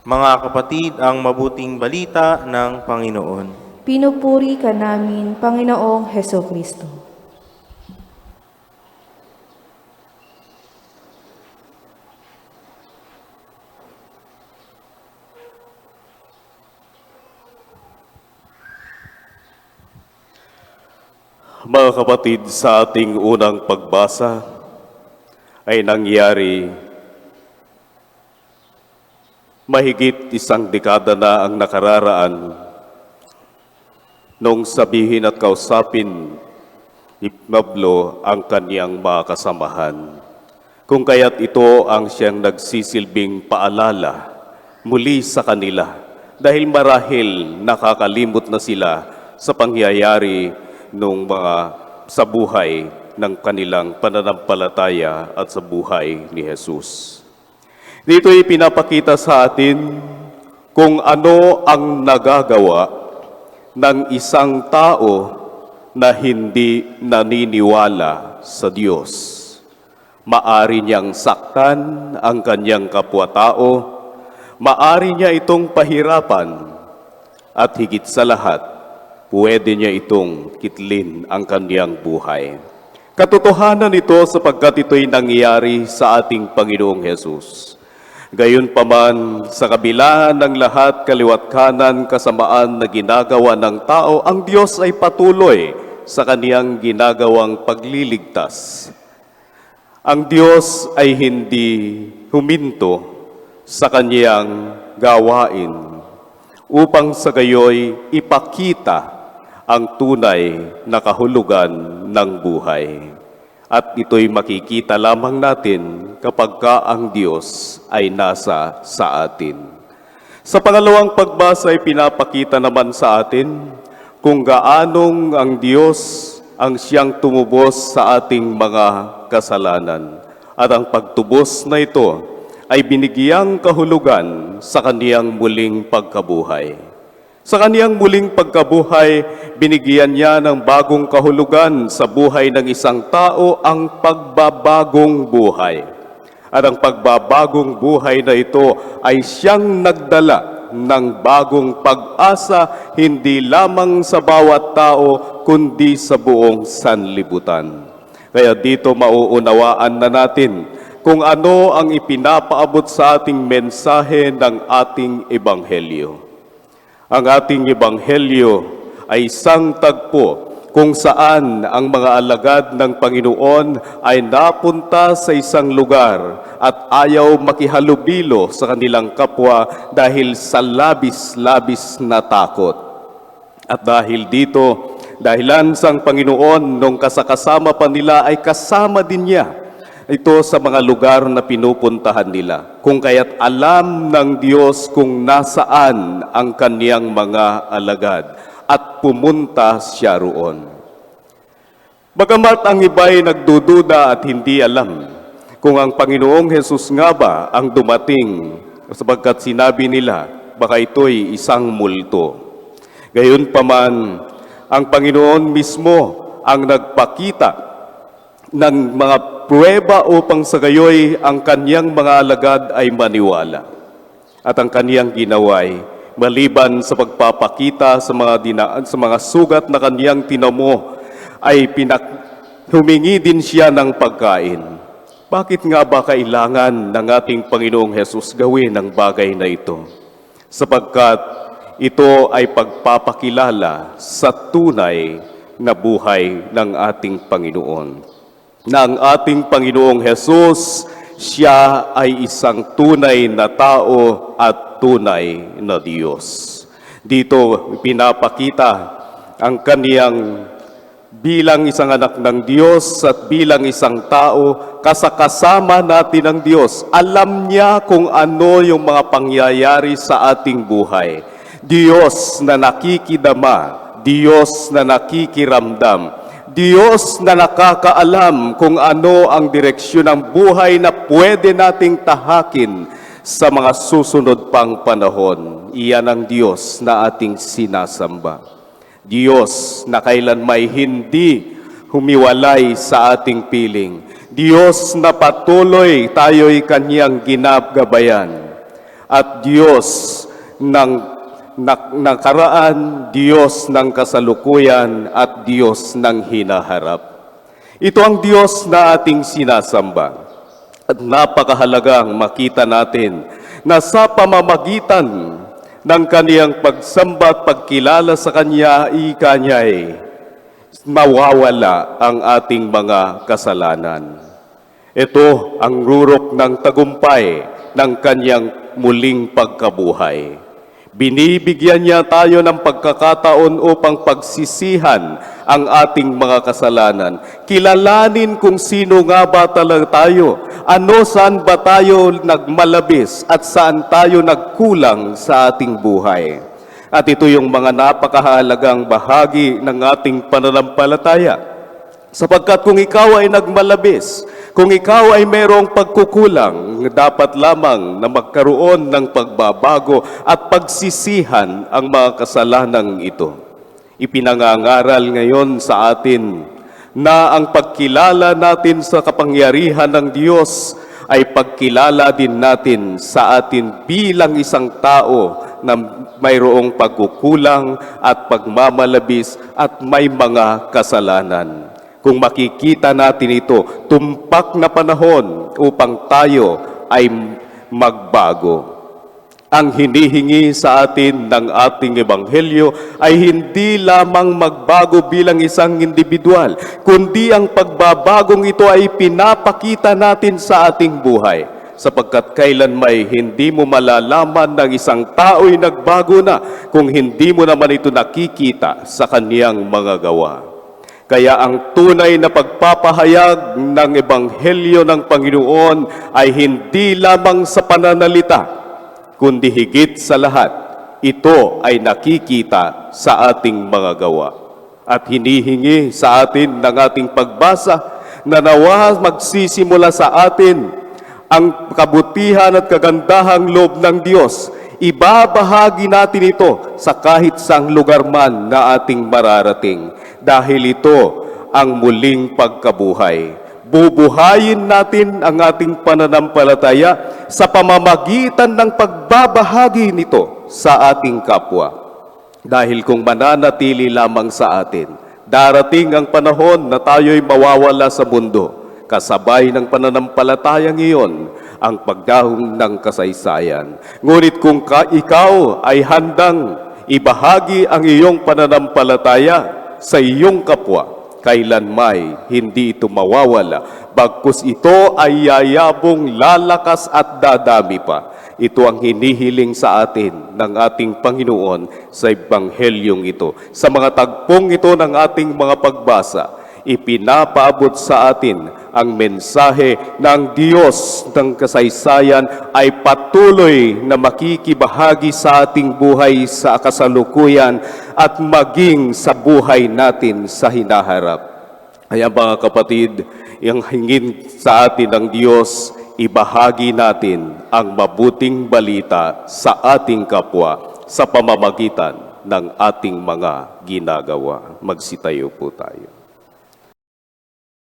Mga kapatid, ang mabuting balita ng Panginoon. Pinupuri ka namin, Panginoong Hesukristo. Mga kapatid, sa ating unang pagbasa ay nangyari mahigit isang dekada na ang nakararaan nung sabihin at kausapin ni Pablo ang kaniyang mga kasamahan. Kung kaya't ito ang siyang nagsisilbing paalala muli sa kanila dahil marahil nakakalimot na sila sa pangyayari nung sa buhay ng kanilang pananampalataya at sa buhay ni Jesus. Dito ay pinapakita sa atin kung ano ang nagagawa ng isang tao na hindi naniniwala sa Diyos. Maari niyang saktan ang kanyang kapwa-tao, maari niya itong pahirapan, at higit sa lahat, pwede niya itong kitlin ang kanyang buhay. Katotohanan ito sapagkat ito'y nangyari sa ating Panginoong Hesus. Gayunpaman, sa kabila ng lahat kaliwat kanan kasamaan na ginagawa ng tao, ang Diyos ay patuloy sa kaniyang ginagawang pagliligtas. Ang Diyos ay hindi huminto sa kaniyang gawain upang sa gayoy ipakita ang tunay na kahulugan ng buhay. At ito'y makikita lamang natin kapag ang Diyos ay nasa sa atin. Sa pangalawang pagbasa ay pinapakita naman sa atin kung gaanong ang Diyos ang siyang tumubos sa ating mga kasalanan. At ang pagtubos na ito ay binigyang kahulugan sa kaniyang muling pagkabuhay. Sa kaniyang muling pagkabuhay, binigyan niya ng bagong kahulugan sa buhay ng isang tao, ang pagbabagong buhay. At ang pagbabagong buhay na ito ay siyang nagdala ng bagong pag-asa, hindi lamang sa bawat tao, kundi sa buong sanlibutan. Kaya dito mauunawaan na natin kung ano ang ipinapaabot sa ating mensahe ng ating Ebanghelyo. Ang ating Ebanghelyo ay isang tagpo kung saan ang mga alagad ng Panginoon ay napunta sa isang lugar at ayaw makihalubilo sa kanilang kapwa dahil sa labis-labis na takot. At dahil dito, dahilan sang Panginoon nung kasakasama pa nila ay kasama din niya ito sa mga lugar na pinupuntahan nila. Kung kaya't alam ng Diyos kung nasaan ang kaniyang mga alagad at pumunta siya roon. Bagamat ang iba'y nagdududa at hindi alam kung ang Panginoong Hesus nga ba ang dumating sapagkat sinabi nila baka ito'y isang multo. Gayunpaman, ang Panginoon mismo ang nagpakita ng mga pruweba upang sa gayoy ang kaniyang mga alagad ay maniwala. At ang kaniyang ginaway, maliban sa pagpapakita sa mga sugat na kaniyang tinamo, ay humingi din siya ng pagkain. Bakit nga ba kailangan ng ating Panginoong Hesus gawin ang bagay na ito? Sapagkat ito ay pagpapakilala sa tunay na buhay ng ating Panginoon. Na ang ating Panginoong Hesus, siya ay isang tunay na tao at tunay na Diyos. Dito pinapakita ang kaniyang bilang isang anak ng Diyos at bilang isang tao, kasakasama natin ang Diyos. Alam niya kung ano yung mga pangyayari sa ating buhay. Diyos na nakikidama, Diyos na nakikiramdam, Diyos na nakakaalam kung ano ang direksyon ng buhay na pwede nating tahakin sa mga susunod pang panahon. Iyan ang Diyos na ating sinasamba. Diyos na kailan may hindi humiwalay sa ating piling. Diyos na patuloy tayo'y Kanyang ginagabayan. at Diyos ng nakaraan, Diyos ng kasalukuyan, at Diyos ng hinaharap. Ito ang Diyos na ating sinasamba. At napakahalagang makita natin na sa pamamagitan ng kaniyang pagsamba at pagkilala sa Kanya, ika niya mawawala ang ating mga kasalanan. Ito ang rurok ng tagumpay ng Kanyang muling pagkabuhay. Binibigyan niya tayo ng pagkakataon upang pagsisihan ang ating mga kasalanan. Kilalanin kung sino nga ba talaga tayo, saan ba tayo nagmalabis at saan tayo nagkulang sa ating buhay. At ito yung mga napakahalagang bahagi ng ating pananampalataya. Sapagkat kung ikaw ay nagmalabis, kung ikaw ay mayroong pagkukulang, dapat lamang na magkaroon ng pagbabago at pagsisihan ang mga kasalanang ito. Ipinangangaral ngayon sa atin na ang pagkilala natin sa kapangyarihan ng Diyos ay pagkilala din natin sa atin bilang isang tao na mayroong pagkukulang at pagmamalabis at may mga kasalanan. Kung makikita natin ito, tumpak na panahon upang tayo ay magbago. Ang hinihingi sa atin ng ating Ebanghelyo ay hindi lamang magbago bilang isang individual, kundi ang pagbabagong ito ay pinapakita natin sa ating buhay. Sapagkat kailan may hindi mo malalaman ng isang tao'y nagbago na kung hindi mo naman ito nakikita sa kaniyang mga gawa. Kaya ang tunay na pagpapahayag ng Ebanghelyo ng Panginoon ay hindi lamang sa pananalita, kundi higit sa lahat, ito ay nakikita sa ating mga gawa. At hinihingi sa atin ng ating pagbasa na nawa magsisimula sa atin ang kabutihan at kagandahang loob ng Diyos. Ibabahagi natin ito sa kahit saang lugar man na ating mararating. Dahil ito ang muling pagkabuhay. Bubuhayin natin ang ating pananampalataya sa pamamagitan ng pagbabahagi nito sa ating kapwa. Dahil kung mananatili lamang sa atin, darating ang panahon na tayo'y mawawala sa mundo. Kasabay ng pananampalatayang iyon ang pagdahong ng kasaysayan. Ngunit kung ikaw ay handang ibahagi ang iyong pananampalataya sa iyong kapwa, kailanmay hindi ito mawawala, bagkus ito ay yayabong lalakas at dadami pa. Ito ang hinihiling sa atin ng ating Panginoon sa Ebanghelyong ito. Sa mga tagpong ito ng ating mga pagbasa, ipinapaabot sa atin ang mensahe ng Diyos ng kasaysayan ay patuloy na makikibahagi sa ating buhay sa kasalukuyan at maging sa buhay natin sa hinaharap. Kaya mga kapatid, yung hingin sa atin ng Diyos, ibahagi natin ang mabuting balita sa ating kapwa sa pamamagitan ng ating mga ginagawa. Magsitayo po tayo.